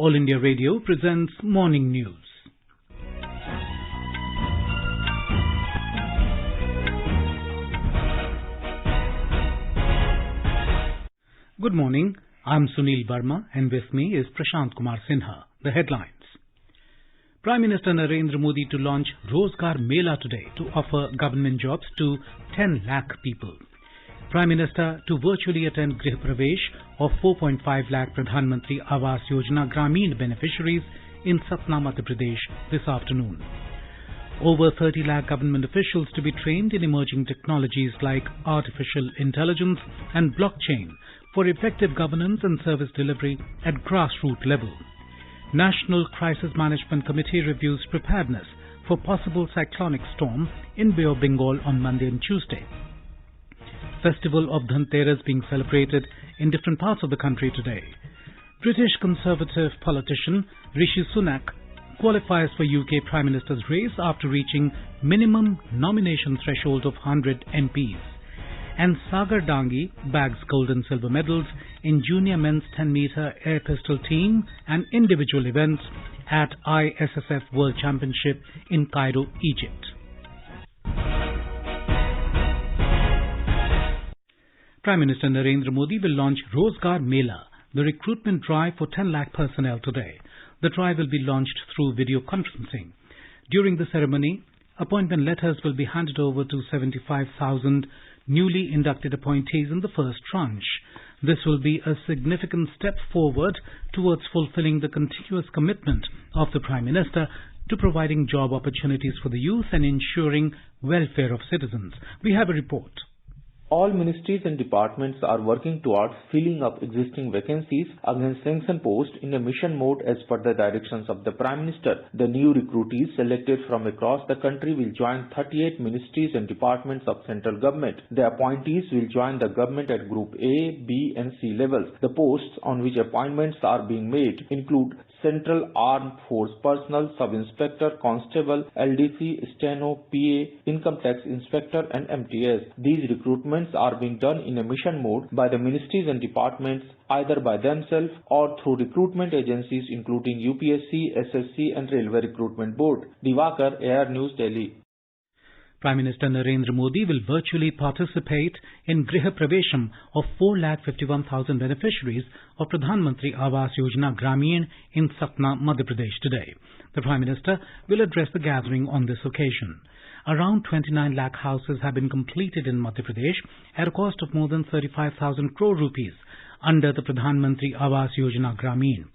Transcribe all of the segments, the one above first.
All India Radio presents Morning News. Good morning. I'm Sunil Verma and with me is Prashant Kumar Sinha. The headlines. Prime Minister Narendra Modi to launch Rozgar Mela today to offer government jobs to 10 lakh people. Prime Minister to virtually attend Grih Pravesh of 4.5 lakh Pradhan Mantri Awas Yojana Grameen beneficiaries in Satna, Madhya Pradesh this afternoon. Over 30 lakh government officials to be trained in emerging technologies like artificial intelligence and blockchain for effective governance and service delivery at grassroots level. National Crisis Management Committee reviews preparedness for possible cyclonic storm in Bay of Bengal on Monday and Tuesday. Festival of Dhanteras being celebrated in different parts of the country today. British Conservative politician Rishi Sunak qualifies for UK Prime Minister's race after reaching minimum nomination threshold of 100 MPs. And Sagar Dangi bags gold and silver medals in junior men's 10-meter air pistol team and individual events at ISSF World Championship in Cairo, Egypt. Prime Minister Narendra Modi will launch Rozgar Mela, the recruitment drive for 10 lakh personnel today. The drive will be launched through video conferencing. During the ceremony, appointment letters will be handed over to 75,000 newly inducted appointees in the first tranche. This will be a significant step forward towards fulfilling the continuous commitment of the Prime Minister to providing job opportunities for the youth and ensuring welfare of citizens. We have a report. All ministries and departments are working towards filling up existing vacancies against sanctioned posts in a mission mode as per the directions of the Prime Minister. The new recruitees selected from across the country will join 38 ministries and departments of central government. The appointees will join the government at Group A, B and C levels. The posts on which appointments are being made include Central Armed Force Personnel, Sub-Inspector, Constable, LDC, Steno, PA, Income Tax Inspector and MTS. These recruitments are being done in a mission mode by the ministries and departments either by themselves or through recruitment agencies including UPSC, SSC and Railway Recruitment Board. Divakar, Air News, Delhi. Prime Minister Narendra Modi will virtually participate in Grih Pravesham of 4,51,000 beneficiaries of Pradhan Mantri Awas Yojana Grameen in Satna, Madhya Pradesh today. The Prime Minister will address the gathering on this occasion. Around 29 lakh houses have been completed in Madhya Pradesh at a cost of more than 35,000 crore rupees under the Pradhan Mantri Awas Yojana Grameen.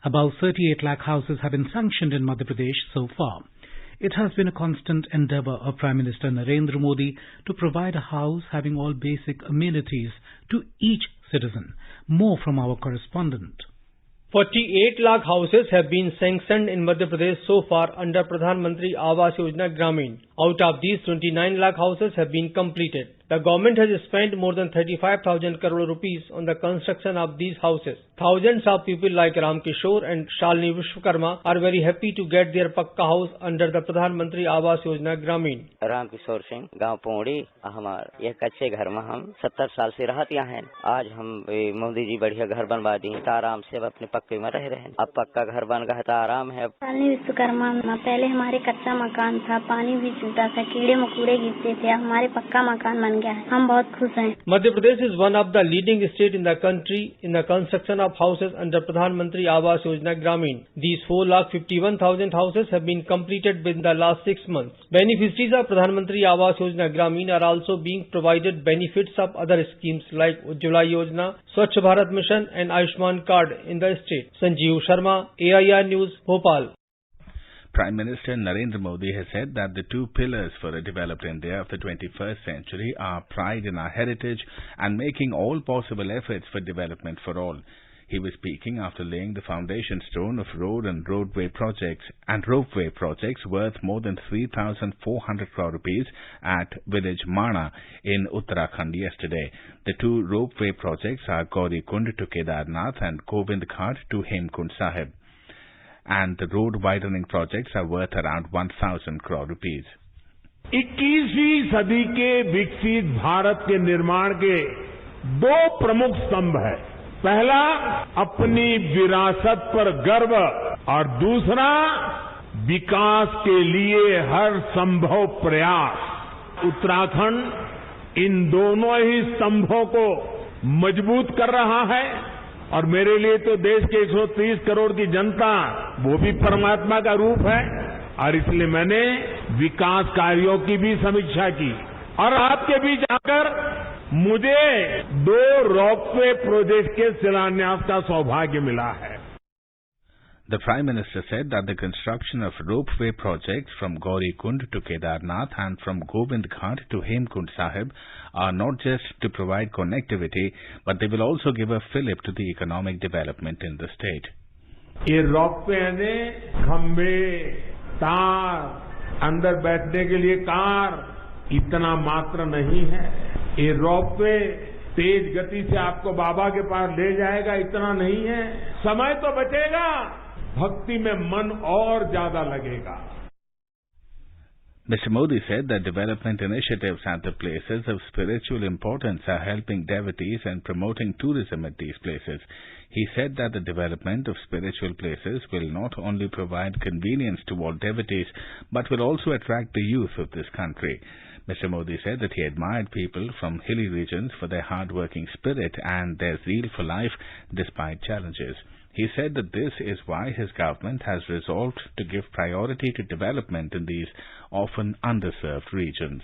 About 38 lakh houses have been sanctioned in Madhya Pradesh so far. It has been a constant endeavour of Prime Minister Narendra Modi to provide a house having all basic amenities to each citizen. More from our correspondent. 48 lakh houses have been sanctioned in Madhya Pradesh so far under Pradhan Mantri Awas Yojana Grameen. Out of these, 29 lakh houses have been completed. The government has spent more than 35,000 crore rupees on the construction of these houses. Thousands of people like Ram Kishore and Shalini Vishwakarma are very happy to get their Pakka house under the Pradhan Mantri Awas Yojana Grameen. Ram Kishore Singh गांव पोड़ी हमार यह कच्चे घर में हम 70 साल से रहते यहाँ हैं। आज हम मोदी जी बढ़िया घर बनवा दी तो आराम से अपने पक्के में रह रहे हैं। अब पक्का घर बन गया तो आराम है। शालिनी विश्वकर्मा पहले हमारे कच्चा मकान था, पानी भी चूता था, कीड़े मकोड़े गिरते थे, हमारे पक्का मकान बन गया है। हम बहुत खुश हैं। Madhya Pradesh is one of the leading states in the country in the construction of houses under Pradhan Mantri Awas Yojana Grameen. These 4,51,000 houses have been completed within the last 6 months. Beneficiaries of Pradhan Mantri Awas Yojana Grameen are also being provided benefits of other schemes like Ujjwala Yojana, Swachh Bharat Mission and Ayushman Card in the state. Sanjeev Sharma, AIR News, Bhopal. Prime Minister Narendra Modi has said that the two pillars for a developed India of the 21st century are pride in our heritage and making all possible efforts for development for all. He was speaking after laying the foundation stone of road and ropeway projects worth more than 3,400 crore rupees at village Mana in Uttarakhand yesterday. The two ropeway projects are Gauri Kund to Kedarnath and Govind Ghat to Hemkund Sahib. And the road widening projects are worth around 1,000 crore rupees. 21वीं सदी के विकसित भारत के निर्माण के दो प्रमुख स्तंभ है। पहला, अपनी विरासत पर गर्व और दूसरा, विकास के लिए हर संभव प्रयास। उत्तराखंड इन दोनों ही स्तंभों को मजबूत कर रहा है और मेरे लिए तो देश के 130 करोड़ की जनता वो भी परमात्मा का रूप है और इसलिए मैंने विकास कार्यों की भी समीक्षा की और आपके बीच आकर मुझे 2 रोपवे प्रोजेक्ट के शिलान्यास का सौभाग्य मिला है। The Prime Minister said that the construction of ropeway projects from Gauri Kund to Kedarnath and from Govind Ghat to Hemkund Sahib are not just to provide connectivity, but they will also give a fillip to the economic development in the state. ये ropeway ने खंभे, तार, अंदर बैठने के लिए car इतना मात्र नहीं है। ये रोपवे तेज गति से आपको बाबा के पास ले जाएगा इतना नहीं है। समय तो बचेगा, भक्ति में मन और ज्यादा लगेगा। Mr. Modi said that development initiatives at the places of spiritual importance are helping devotees and promoting tourism at these places. He said that the development of spiritual places will not only provide convenience to all devotees, but will also attract the youth of this country. Mr. Modi said that he admired people from hilly regions for their hard-working spirit and their zeal for life despite challenges. He said that this is why his government has resolved to give priority to development in these often underserved regions.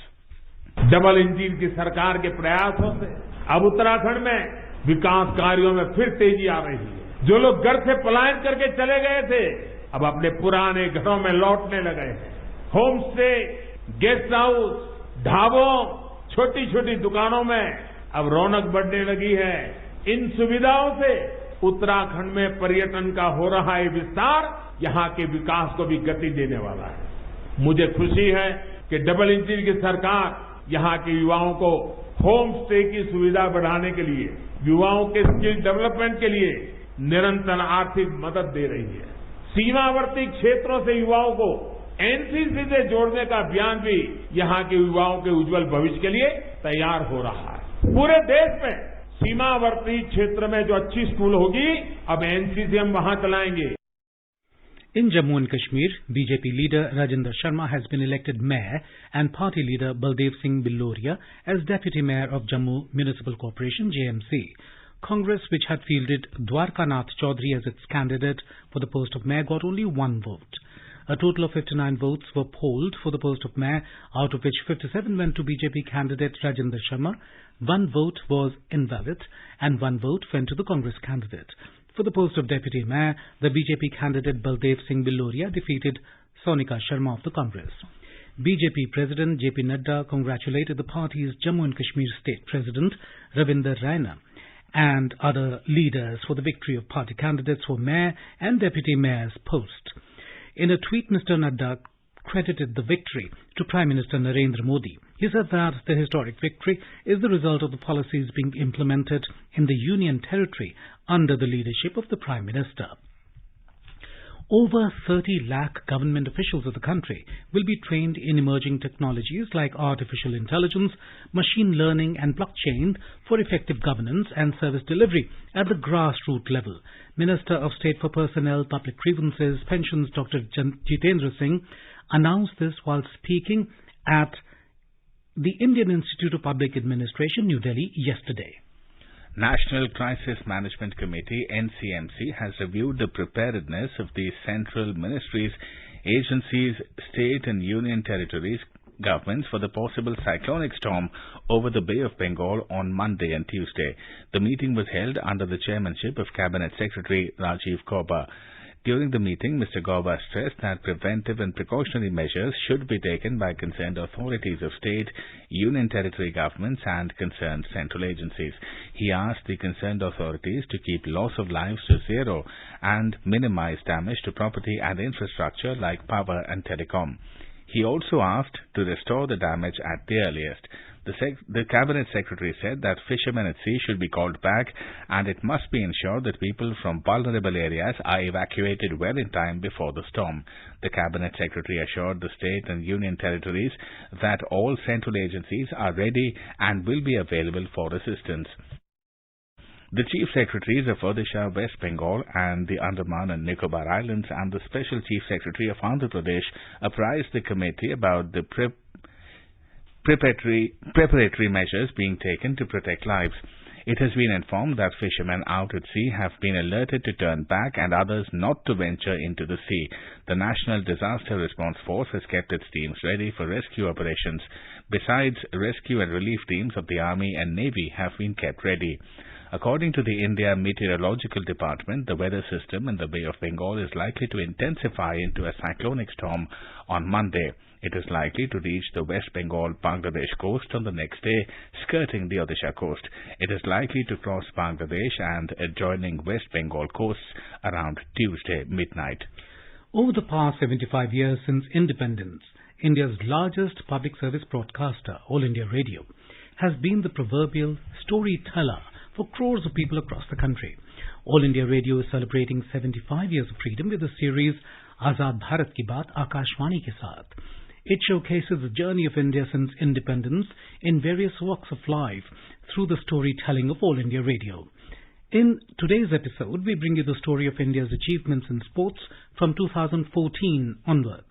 Double engine की सरकार के प्रयासों से अब उत्तराखंड में विकास कार्यों में फिर तेजी आ रही है। जो लोग घर से पलायन करके चले गए थे, अब अपने पुराने घरों में लौटने लगे हैं। होम स्टे, गेस्ट हाउस, ढाबों, छोटी छोटी दुकानों में अब रौनक बढ़ने लगी है। इन सुविधाओं से उत्तराखंड में पर्यटन का हो रहा है विस्तार, यहां के विकास को भी गति देने वाला है। मुझे खुशी है कि डबल इंजन की सरकार यहां के युवाओं को होम स्टे की सुविधा बढ़ाने के लिए, युवाओं के स्किल डेवलपमेंट के लिए निरंतर आर्थिक मदद दे रही है। सीमावर्ती क्षेत्रों से युवाओं को एनसीसी से जोड़ने का अभियान भी यहां के युवाओं के उज्जवल भविष्य के लिए तैयार हो रहा है। पूरे देश में सीमावर्ती क्षेत्र में जो अच्छी स्कूल होगी, अब एनसीसी हम वहां चलाएंगे। In Jammu and Kashmir, BJP leader Rajinder Sharma has been elected mayor and party leader Baldev Singh Billoria as deputy mayor of Jammu Municipal Corporation JMC. Congress, which had fielded Dwarka Nath Chaudhary as its candidate for the post of mayor, got only 1 vote. A total of 59 votes were polled for the post of mayor, out of which 57 went to BJP candidate Rajinder Sharma, 1 vote was invalid and 1 vote went to the Congress candidate. For the post of deputy mayor, the BJP candidate Baldev Singh Billoria defeated Sonika Sharma of the Congress. BJP President JP Nadda congratulated the party's Jammu and Kashmir State President Ravinder Raina and other leaders for the victory of party candidates for mayor and deputy mayor's post. In a tweet, Mr. Nadda credited the victory to Prime Minister Narendra Modi. He said that the historic victory is the result of the policies being implemented in the Union Territory under the leadership of the Prime Minister. Over 30 lakh government officials of the country will be trained in emerging technologies like artificial intelligence, machine learning and blockchain for effective governance and service delivery at the grassroots level. Minister of State for Personnel, Public Grievances, Pensions Dr. Jitendra Singh announced this while speaking at the Indian Institute of Public Administration, New Delhi, yesterday. National Crisis Management Committee NCMC has reviewed the preparedness of the central ministries, agencies, state and union territories governments for the possible cyclonic storm over the Bay of Bengal on Monday and Tuesday. The meeting was held under the chairmanship of Cabinet Secretary Rajiv Gauba. During the meeting, Mr. Gauba stressed that preventive and precautionary measures should be taken by concerned authorities of state, union territory governments and concerned central agencies. He asked the concerned authorities to keep loss of lives to zero and minimize damage to property and infrastructure like power and telecom. He also asked to restore the damage at the earliest. The Cabinet Secretary said that fishermen at sea should be called back and it must be ensured that people from vulnerable areas are evacuated well in time before the storm. The Cabinet Secretary assured the state and union territories that all central agencies are ready and will be available for assistance. The Chief Secretaries of Odisha, West Bengal and the Andaman and Nicobar Islands and the Special Chief Secretary of Andhra Pradesh apprised the committee about the preparatory measures being taken to protect lives. It has been informed that fishermen out at sea have been alerted to turn back and others not to venture into the sea. The National Disaster Response Force has kept its teams ready for rescue operations. Besides, rescue and relief teams of the Army and Navy have been kept ready. According to the India Meteorological Department, the weather system in the Bay of Bengal is likely to intensify into a cyclonic storm on Monday. It is likely to reach the West Bengal Bangladesh coast on the next day, skirting the Odisha coast. It is likely to cross Bangladesh and adjoining West Bengal coasts around Tuesday midnight. Over the past 75 years since independence, India's largest public service broadcaster, All India Radio, has been the proverbial storyteller for crores of people across the country. All India Radio is celebrating 75 years of freedom with the series Azad Bharat Ki Baat Akashvani ke Saath. It showcases the journey of India since independence in various walks of life through the storytelling of All India Radio. In today's episode, we bring you the story of India's achievements in sports from 2014 onwards.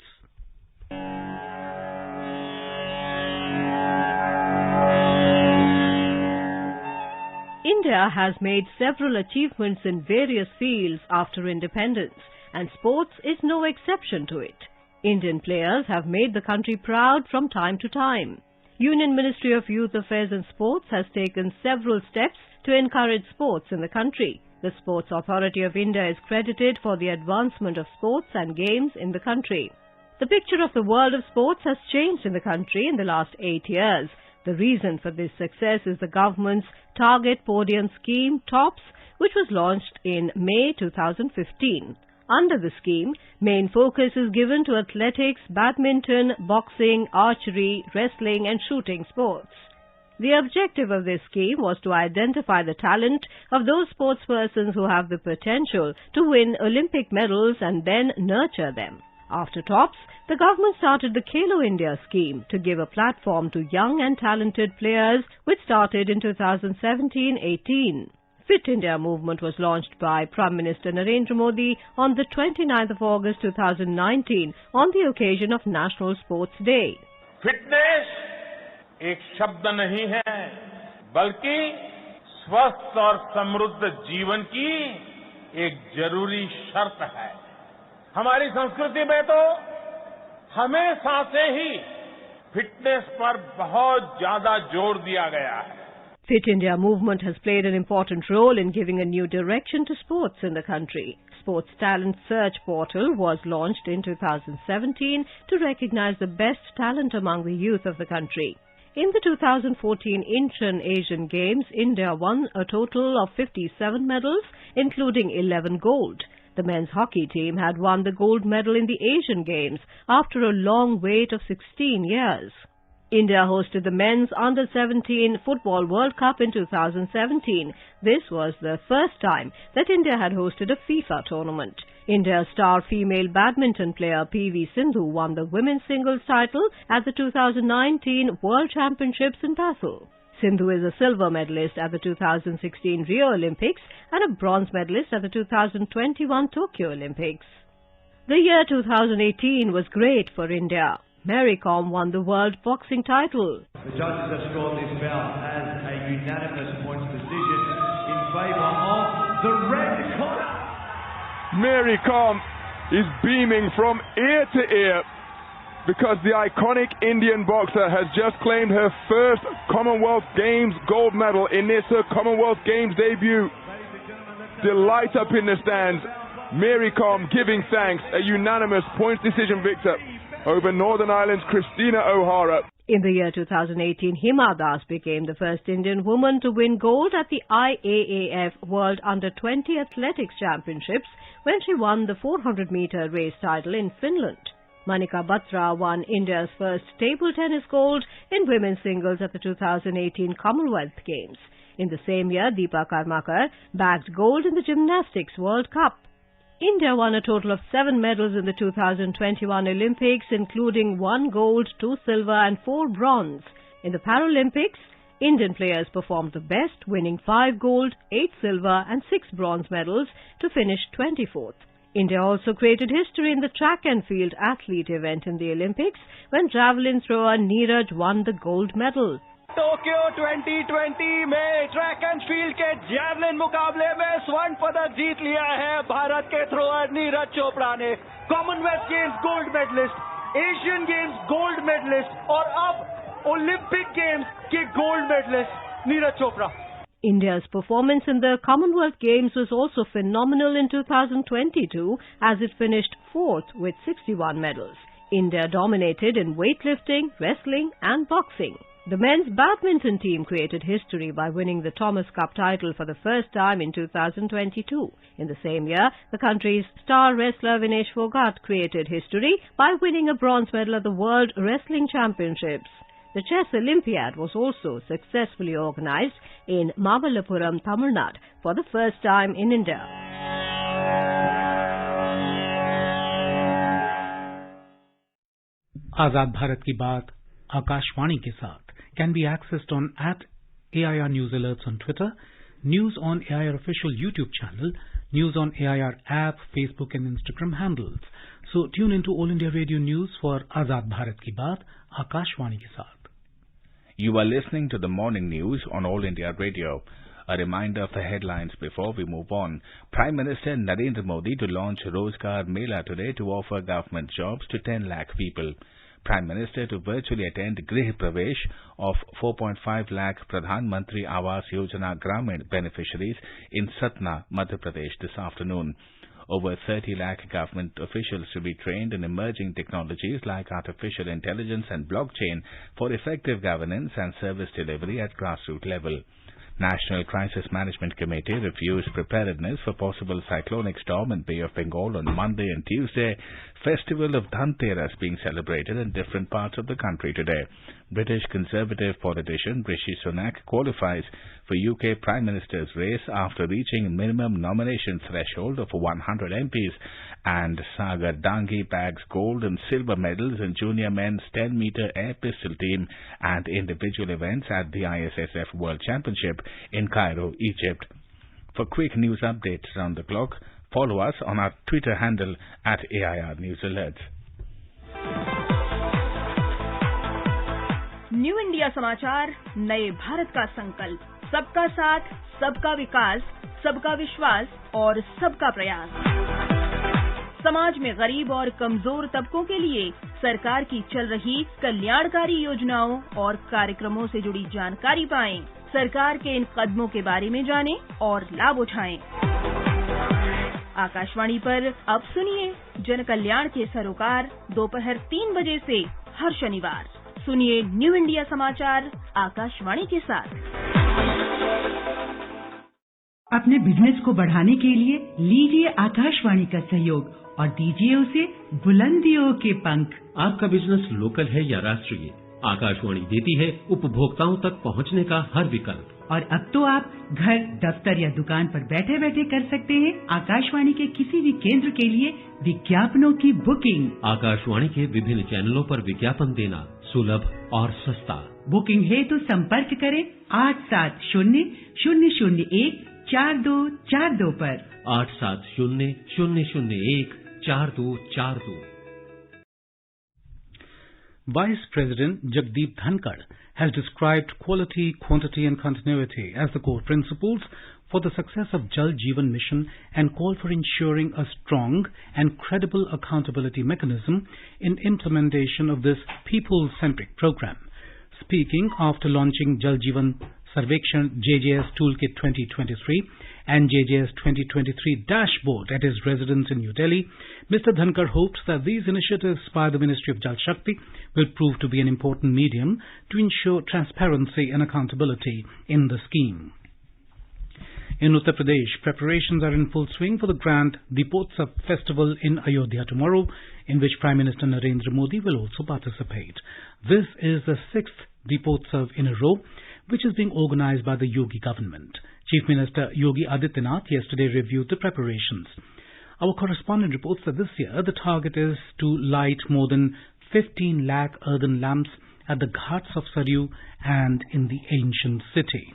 India has made several achievements in various fields after independence, and sports is no exception to it. Indian players have made the country proud from time to time. Union Ministry of Youth Affairs and Sports has taken several steps to encourage sports in the country. The Sports Authority of India is credited for the advancement of sports and games in the country. The picture of the world of sports has changed in the country in the last 8 years. The reason for this success is the government's Target Podium scheme, TOPS, which was launched in May 2015. Under the scheme, main focus is given to athletics, badminton, boxing, archery, wrestling and shooting sports. The objective of this scheme was to identify the talent of those sportspersons who have the potential to win Olympic medals and then nurture them. After TOPS, the government started the Khelo India scheme to give a platform to young and talented players, which started in 2017-18. Fit India movement was launched by Prime Minister Narendra Modi on the 29th of August 2019 on the occasion of National Sports Day. Fitness एक शब्द नहीं है, बल्कि स्वस्थ और समृद्ध जीवन की एक जरूरी शर्त है। हमारी संस्कृति में तो हमेशा से ही फिटनेस पर बहुत ज्यादा जोर दिया गया है। Fit India movement has played an important role in giving a new direction to sports in the country. Sports Talent Search Portal was launched in 2017 to recognize the best talent among the youth of the country. In the 2014 Incheon Asian Games, India won a total of 57 medals, including 11 gold. The men's hockey team had won the gold medal in the Asian Games after a long wait of 16 years. India hosted the Men's Under-17 Football World Cup in 2017. This was the first time that India had hosted a FIFA tournament. India's star female badminton player PV Sindhu won the women's singles title at the 2019 World Championships in Basel. Sindhu is a silver medalist at the 2016 Rio Olympics and a bronze medalist at the 2021 Tokyo Olympics. The year 2018 was great for India. Mary Kom won the world boxing title. The judges have scored this bout as a unanimous points decision in favour of the red corner. Mary Kom is beaming from ear to ear because the iconic Indian boxer has just claimed her first Commonwealth Games gold medal in this her Commonwealth Games debut. Delight up in the stands. Mary Kom giving thanks, a unanimous points decision victor over Northern Ireland's Christina O'Hara. In the year 2018, Hima Das became the first Indian woman to win gold at the IAAF World Under-20 Athletics Championships when she won the 400-meter race title in Finland. Manika Batra won India's first table tennis gold in women's singles at the 2018 Commonwealth Games. In the same year, Deepa Karmakar bagged gold in the Gymnastics World Cup. India won a total of 7 medals in the 2021 Olympics, including 1 gold, 2 silver and 4 bronze. In the Paralympics, Indian players performed the best, winning 5 gold, 8 silver and 6 bronze medals to finish 24th. India also created history in the track and field athlete event in the Olympics when javelin thrower Neeraj won the gold medal. Tokyo 2020 में track and field के javelin मुकाबले में स्वर्ण पदक जीत लिया है भारत के thrower Neeraj Chopra ने। Commonwealth Games gold medallist, Asian Games gold medallist और अब ओलंपिक गेम्स के gold medallist Neeraj Chopra. India's performance in the Commonwealth Games was also phenomenal in 2022 as it finished 4th with 61 medals. India dominated in weightlifting, wrestling and boxing. The men's badminton team created history by winning the Thomas Cup title for the first time in 2022. In the same year, the country's star wrestler Vinesh Phogat created history by winning a bronze medal at the World Wrestling Championships. The Chess Olympiad was also successfully organized in Mamallapuram, Tamil Nadu for the first time in India. आजाद भारत की बात आकाशवाणी के साथ can be accessed on @AIR News Alerts on Twitter, News on AIR official YouTube channel, News on AIR app, Facebook and Instagram handles. So tune into All India Radio News for Azad Bharat Ki Baat, Akashwani ke saath. You are listening to the morning news on All India Radio. A reminder of the headlines before we move on. Prime Minister Narendra Modi to launch Rozgar Mela today to offer government jobs to 10 lakh people. Prime Minister to virtually attend Grih Pravesh of 4.5 lakh Pradhan Mantri Awas Yojana Gramin beneficiaries in Satna, Madhya Pradesh this afternoon. Over 30 lakh government officials to be trained in emerging technologies like artificial intelligence and blockchain for effective governance and service delivery at grassroots level. National Crisis Management Committee reviews preparedness for possible cyclonic storm in Bay of Bengal on Monday and Tuesday. Festival of Dhanteras being celebrated in different parts of the country today. British Conservative politician Rishi Sunak qualifies for UK Prime Minister's race after reaching minimum nomination threshold of 100 MPs. And Sagar Dangi bags gold and silver medals in junior men's 10-meter air pistol team and individual events at the ISSF World Championship in Cairo, Egypt. For quick news updates around the clock, follow us on our Twitter handle @AIR News Alerts. New India समाचार, नए भारत का संकल्प, सबका साथ, सबका विकास, सबका विश्वास और सबका प्रयास। समाज में गरीब और कमजोर तबकों के लिए सरकार की चल रही कल्याणकारी योजनाओं और कार्यक्रमों से जुड़ी जानकारी पाएं। सरकार के इन कदमों के बारे में जानें और लाभ उठाएं। आकाशवाणी पर अब सुनिए जन कल्याण के सरोकार दोपहर 3 बजे से हर शनिवार। सुनिए न्यू इंडिया समाचार आकाशवाणी के साथ। अपने बिजनेस को बढ़ाने के लिए लीजिए आकाशवाणी का सहयोग और दीजिए उसे बुलंदियों के पंख। आपका बिजनेस लोकल है या राष्ट्रीय, आकाशवाणी देती है उपभोक्ताओं तक पहुंचने का हर विकल्प। और अब तो आप घर, दफ्तर या दुकान पर बैठे बैठे कर सकते हैं आकाशवाणी के किसी भी केंद्र के लिए विज्ञापनों की बुकिंग। आकाशवाणी के विभिन्न चैनलों पर विज्ञापन देना सुलभ और सस्ता। बुकिंग है तो संपर्क करें 8700014242 पर। 8700014242। Vice President Jagdeep Dhankar has described quality, quantity and continuity as the core principles for the success of Jal Jeevan Mission and called for ensuring a strong and credible accountability mechanism in implementation of this people-centric program. Speaking after launching Jal Jeevan Sarvekshan JJS Toolkit 2023 and JJS 2023 dashboard at his residence in New Delhi, Mr. Dhankar hopes that these initiatives by the Ministry of Jal Shakti will prove to be an important medium to ensure transparency and accountability in the scheme. In Uttar Pradesh, preparations are in full swing for the grand Deepotsav festival in Ayodhya tomorrow, in which Prime Minister Narendra Modi will also participate. This is the 6th Deepotsav in a row, which is being organized by the Yogi government. Chief Minister Yogi Adityanath yesterday reviewed the preparations. Our correspondent reports that this year the target is to light more than 15 lakh earthen lamps at the ghats of Saryu and in the ancient city.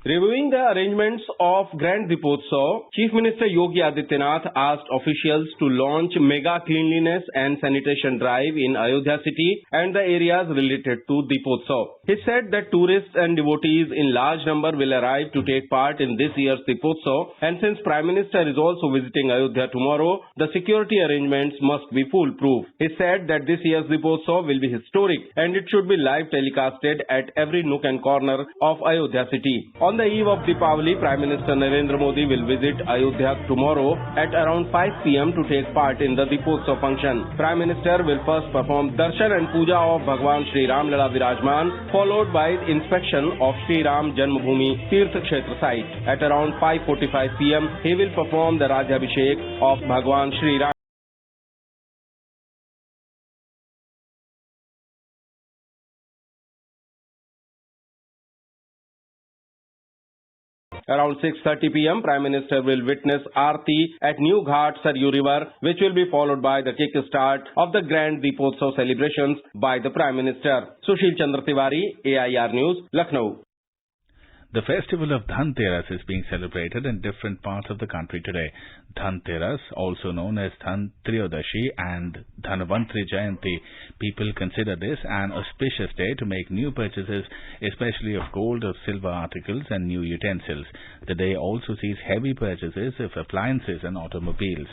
Reviewing the arrangements of Grand Deepotsav, Chief Minister Yogi Adityanath asked officials to launch mega cleanliness and sanitation drive in Ayodhya city and the areas related to Deepotsav. He said that tourists and devotees in large number will arrive to take part in this year's Deepotsav, and since Prime Minister is also visiting Ayodhya tomorrow, the security arrangements must be foolproof. He said that this year's Deepotsav will be historic and it should be live telecasted at every nook and corner of Ayodhya city. On the eve of Deepavali, Prime Minister Narendra Modi will visit Ayodhya tomorrow at around 5 p.m. to take part in the Deepotsav function. Prime Minister will first perform darshan and puja of Bhagwan Shri Ram Lala Virajman, followed by inspection of Shri Ram Janmabhoomi Tirth Kshetra site. At around 5:45 p.m., he will perform the Rajabhishek of Bhagwan Shri Ram. Around 6:30 p.m., Prime Minister will witness Aarti at New Ghat Saryu River, which will be followed by the kick-start of the Grand Deepotsav celebrations by the Prime Minister. Sushil Chandra Tiwari, AIR News, Lucknow. The festival of Dhanteras is being celebrated in different parts of the country today. Dhanteras, also known as Dhan Triyodashi and Dhanvantri Jayanti, people consider this an auspicious day to make new purchases, especially of gold or silver articles and new utensils. The day also sees heavy purchases of appliances and automobiles.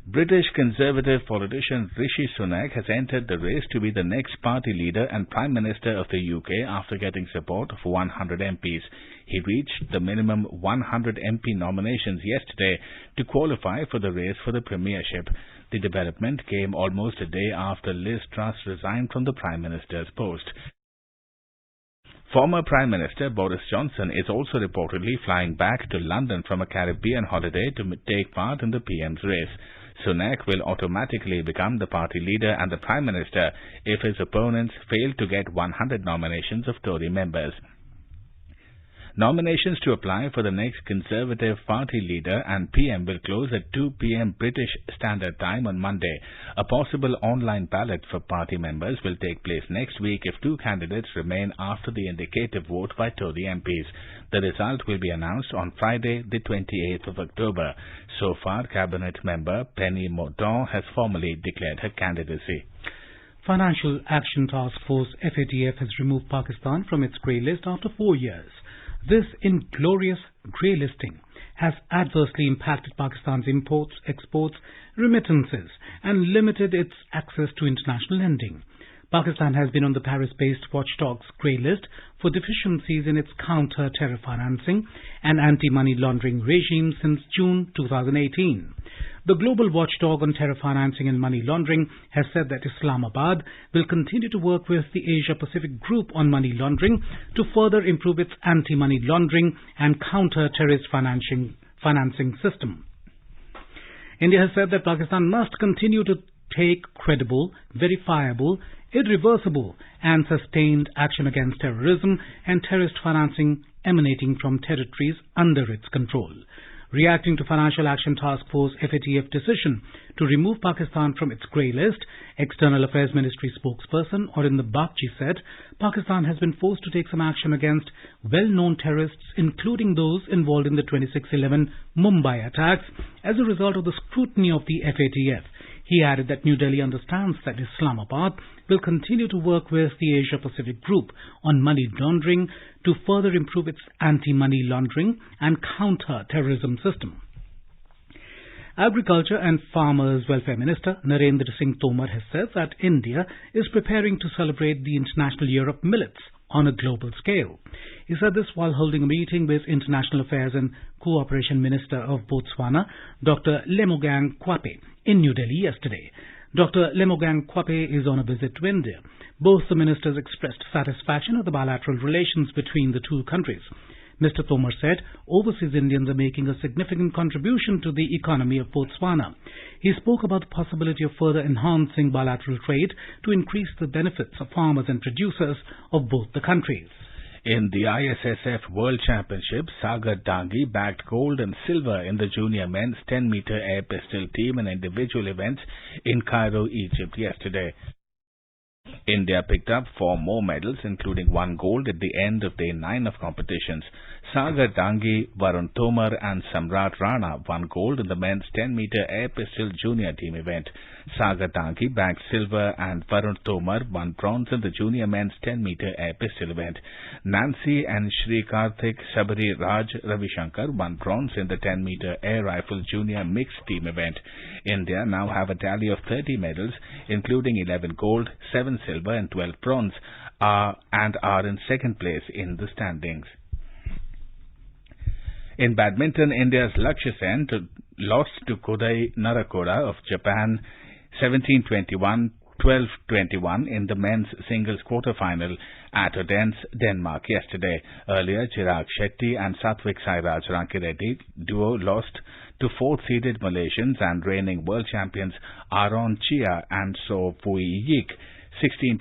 British Conservative politician Rishi Sunak has entered the race to be the next party leader and Prime Minister of the UK after getting support of 100 MPs. He reached the minimum 100 MP nominations yesterday to qualify for the race for the premiership. The development came almost a day after Liz Truss resigned from the Prime Minister's post. Former Prime Minister Boris Johnson is also reportedly flying back to London from a Caribbean holiday to take part in the PM's race. Sunak will automatically become the party leader and the Prime Minister if his opponents fail to get 100 nominations of Tory members. Nominations to apply for the next Conservative Party leader and PM will close at 2 p.m. British Standard Time on Monday. A possible online ballot for party members will take place next week if two candidates remain after the indicative vote by Tory MPs. The result will be announced on Friday, the 28th of October. So far, Cabinet member Penny Mordaunt has formally declared her candidacy. Financial Action Task Force FATF has removed Pakistan from its grey list after 4 years. This inglorious grey listing has adversely impacted Pakistan's imports, exports, remittances and limited its access to international lending. Pakistan has been on the Paris-based watchdog's grey list for deficiencies in its counter-terror financing and anti-money laundering regime since June 2018. The global watchdog on terror financing and money laundering has said that Islamabad will continue to work with the Asia-Pacific Group on money laundering to further improve its anti-money laundering and counter-terrorist financing system. India has said that Pakistan must continue to take credible, verifiable, irreversible and sustained action against terrorism and terrorist financing emanating from territories under its control. Reacting to Financial Action Task Force FATF decision to remove Pakistan from its grey list, External Affairs Ministry spokesperson Orinder Bagchi said Pakistan has been forced to take some action against well-known terrorists, including those involved in the 26/11 Mumbai attacks, as a result of the scrutiny of the FATF. He added that New Delhi understands that Islamabad will continue to work with the Asia-Pacific Group on money laundering to further improve its anti-money laundering and counter-terrorism system. Agriculture and Farmers Welfare Minister Narendra Singh Tomar has said that India is preparing to celebrate the International Year of Millets on a global scale. He said this while holding a meeting with International Affairs and Cooperation Minister of Botswana, Dr. Lemogang Kwape, in New Delhi yesterday. Dr. Lemogang Kwape is on a visit to India. Both the ministers expressed satisfaction at the bilateral relations between the two countries. Mr. Tomar said overseas Indians are making a significant contribution to the economy of Botswana. He spoke about the possibility of further enhancing bilateral trade to increase the benefits of farmers and producers of both the countries. In the ISSF World Championship, Sagar Dangi bagged gold and silver in the junior men's 10-meter air pistol team and individual events in Cairo, Egypt yesterday. India picked up 4 more medals, including 1 gold at the end of day 9 of competitions. Sagar Dangi, Varun Tomar and Samrat Rana won gold in the men's 10-meter air pistol junior team event. Sagar Dangi bagged silver and Varun Tomar won bronze in the junior men's 10-meter air pistol event. Nancy and Shri Karthik Sabari Raj Ravishankar won bronze in the 10-meter air rifle junior mixed team event. India now have a tally of 30 medals, including 11 gold, 7 silver and 12 bronze, and are in second place in the standings. In badminton, India's Lakshya Sen lost to Kodai Narakoda of Japan 17-21, 12-21 in the men's singles quarter-final at Odense, Denmark yesterday. Earlier, Chirag Shetty and Satvik Sairaj Rankireddy duo lost to 4th-seeded Malaysians and reigning world champions Aaron Chia and So Pui Yik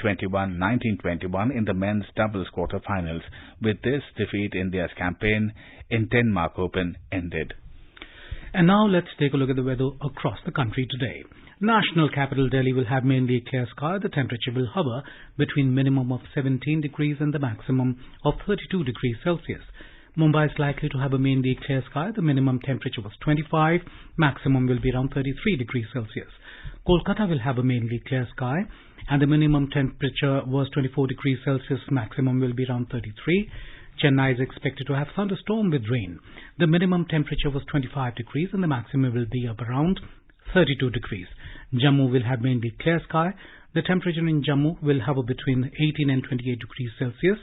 16-21, 19-21 in the men's doubles quarter-finals. With this defeat, India's campaign in Denmark Open ended. And now let's take a look at the weather across the country today. National capital Delhi will have mainly clear sky. The temperature will hover between minimum of 17 degrees and the maximum of 32 degrees Celsius. Mumbai is likely to have a mainly clear sky. The minimum temperature was 25, maximum will be around 33 degrees Celsius. Kolkata will have a mainly clear sky and the minimum temperature was 24 degrees Celsius, maximum will be around 33. Chennai is expected to have thunderstorm with rain. The minimum temperature was 25 degrees and the maximum will be up around 32 degrees. Jammu will have mainly clear sky. The temperature in Jammu will hover between 18 and 28 degrees Celsius.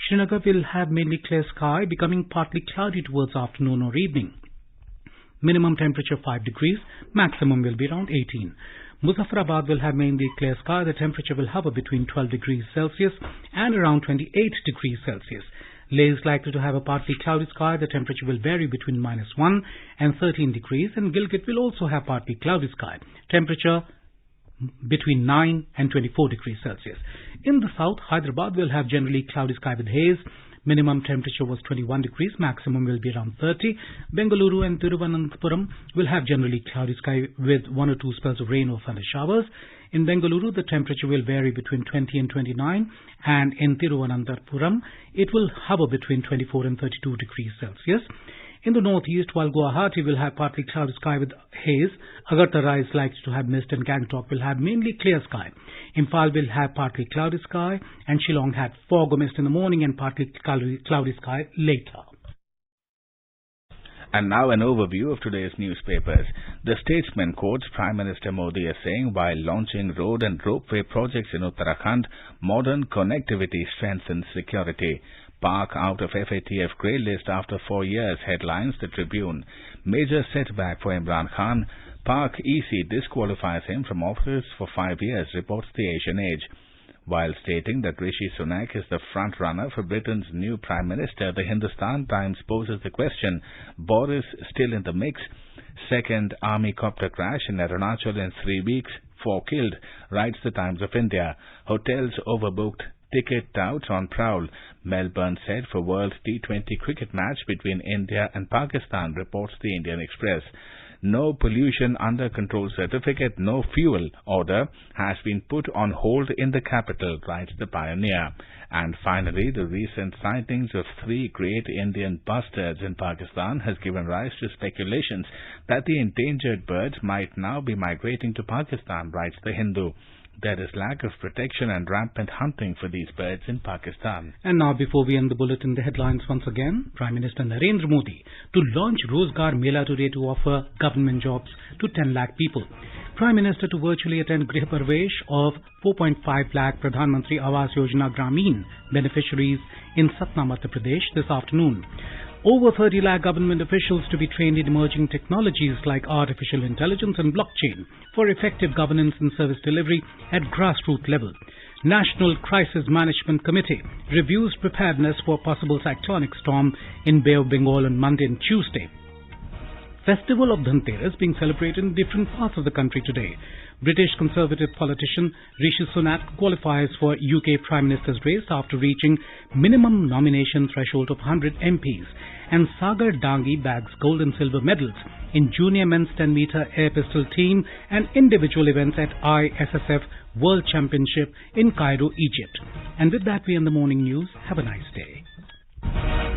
Srinagar will have mainly clear sky, becoming partly cloudy towards afternoon or evening. Minimum temperature 5 degrees, maximum will be around 18. Muzaffarabad will have mainly clear sky. The temperature will hover between 12 degrees Celsius and around 28 degrees Celsius. Leh is likely to have a partly cloudy sky. The temperature will vary between -1 and 13 degrees, and Gilgit will also have partly cloudy sky. Temperature between 9 and 24 degrees Celsius. In the south, Hyderabad will have generally cloudy sky with haze. Minimum temperature was 21 degrees, maximum will be around 30. Bengaluru and Thiruvananthapuram will have generally cloudy sky with 1 or 2 spells of rain or thunder showers. In Bengaluru, the temperature will vary between 20 and 29, and in Thiruvananthapuram, it will hover between 24 and 32 degrees Celsius. In the northeast, while Guwahati will have partly cloudy sky with haze, Agartala is likely to have mist and Gangtok will have mainly clear sky. Imphal will have partly cloudy sky and Shillong had fog or mist in the morning and partly cloudy sky later. And now an overview of today's newspapers. The Statesman quotes Prime Minister Modi as saying, while launching road and ropeway projects in Uttarakhand, modern connectivity strengthens security. Park out of FATF grey list after 4 years, headlines The Tribune. Major setback for Imran Khan. Park EC disqualifies him from office for 5 years, reports the Asian Age. While stating that Rishi Sunak is the front-runner for Britain's new Prime Minister, the Hindustan Times poses the question, Boris still in the mix? Second army copter crash in Arunachal in 3 weeks, 4 killed, writes the Times of India. Hotels overbooked, ticket touts on prowl. Melbourne set for World T20 cricket match between India and Pakistan, reports the Indian Express. No pollution under control certificate, no fuel order has been put on hold in the capital, writes the Pioneer. And finally, the recent sightings of 3 great Indian bustards in Pakistan has given rise to speculations that the endangered birds might now be migrating to Pakistan, writes the Hindu. There is lack of protection and rampant hunting for these birds in Pakistan. And now, before we end the bulletin, the headlines once again. Prime Minister Narendra Modi to launch Rozgar Mela today to offer government jobs to 10 lakh people. Prime Minister to virtually attend Grih Parvesh of 4.5 lakh Pradhan Mantri Awas Yojana Gramin beneficiaries in Satna, Madhya Pradesh this afternoon. Over 30 lakh government officials to be trained in emerging technologies like artificial intelligence and blockchain for effective governance and service delivery at grassroots level. National Crisis Management Committee reviews preparedness for possible cyclonic storm in Bay of Bengal on Monday and Tuesday. Festival of Dhanteras being celebrated in different parts of the country today. British Conservative politician Rishi Sunak qualifies for UK Prime Minister's race after reaching minimum nomination threshold of 100 MPs. And Sagar Dangi bags gold and silver medals in junior men's 10-meter air pistol team and individual events at ISSF World Championship in Cairo, Egypt. And with that, we end the morning news. Have a nice day.